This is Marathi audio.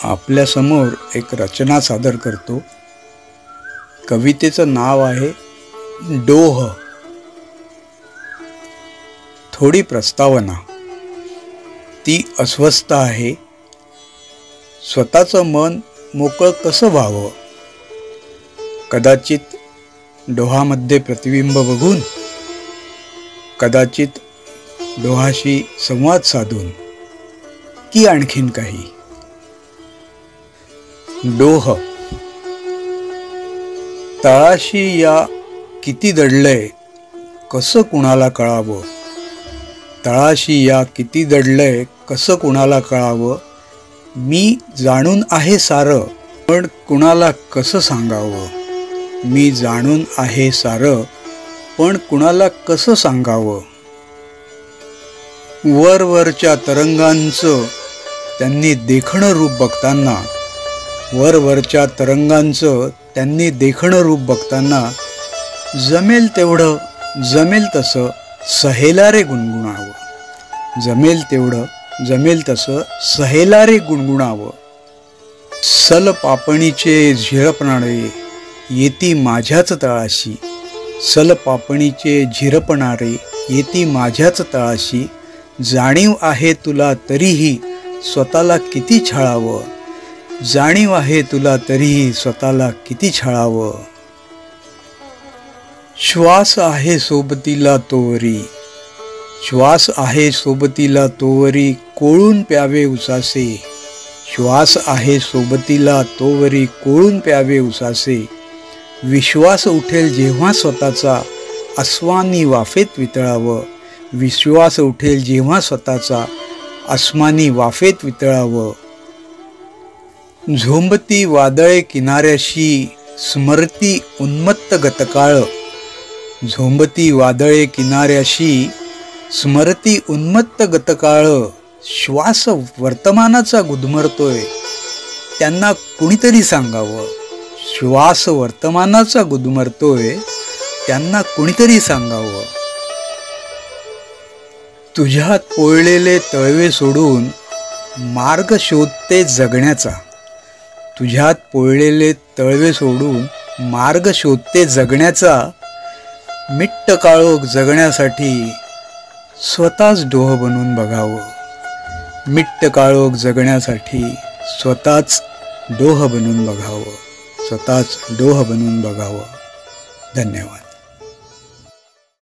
आपल्यासमोर एक रचना सादर करतो। कवितेचं नाव आहे डोह। थोडी प्रस्तावना। ती अस्वस्थ आहे। स्वतःचं मन मोकळं कसं व्हावं? कदाचित डोहामध्ये प्रतिबिंब बघून, कदाचित डोहाशी संवाद साधून, की आणखीन काही। डोह। तळाशी या किती दडलंय कसं कुणाला कळावं? तळाशी या किती दडलंय कसं कुणाला कळावं? मी जाणून आहे सारं, पण कुणाला कसं सांगावं? मी जाणून आहे सारं, पण कुणाला कसं सांगावं? वरवरच्या तरंगांचं त्यांनी देखणं रूप बघताना, वरवरच्या तरंगांचं त्यांनी देखणं रूप बघताना, जमेल तेवढं जमेल तसं सहेला रे गुणगुणावं। जमेल तेवढं जमेल तसं सहेला रे गुणगुणावं। सल पापणीचे झिरपणारे येती माझ्याच तळाशी, सल पापणीचे झिरपणारे येती माझ्याच तळाशी। जाणीव आहे तुला तरीही स्वतःला किती छळावं? जाणीव आहे तुला तरीही स्वतःला किती छळावं? श्वास आहे सोबतीला तोवरी, श्वास आहे सोबतीला तोवरी कोळून प्यावे उसासे। श्वास आहे सोबतीला तोवरी कोळून प्यावे उसासे। विश्वास उठेल जेव्हा स्वतःचा अस्मानी वाफेत वितळावं। विश्वास उठेल जेव्हा स्वतःचा अस्मानी वाफेत वितळावं। झोंबती वादळे किनाऱ्याशी स्मरती उन्मत्त गतकाळ। झोंबती वादळे किनाऱ्याशी स्मरती उन्मत्त गतकाळ। श्वास वर्तमानाचा गुदमरतोय त्यांना कुणीतरी सांगावं। श्वास वर्तमानाचा गुदमरतोय त्यांना कुणीतरी सांगावं। तुझ्यात पोळलेले तळवे सोडून मार्ग शोधते जगण्याचा। तुझ्यात पोळलेले तळवे सोडून मार्ग शोधते जगण्याचा। मिट्ट काळोख जगण्यासाठी स्वतःच डोह बनून बघावं। मिट्ट काळोख जगण्यासाठी स्वतःच डोह बनून बघावं। स्वतःच डोह बनून बघावं। धन्यवाद।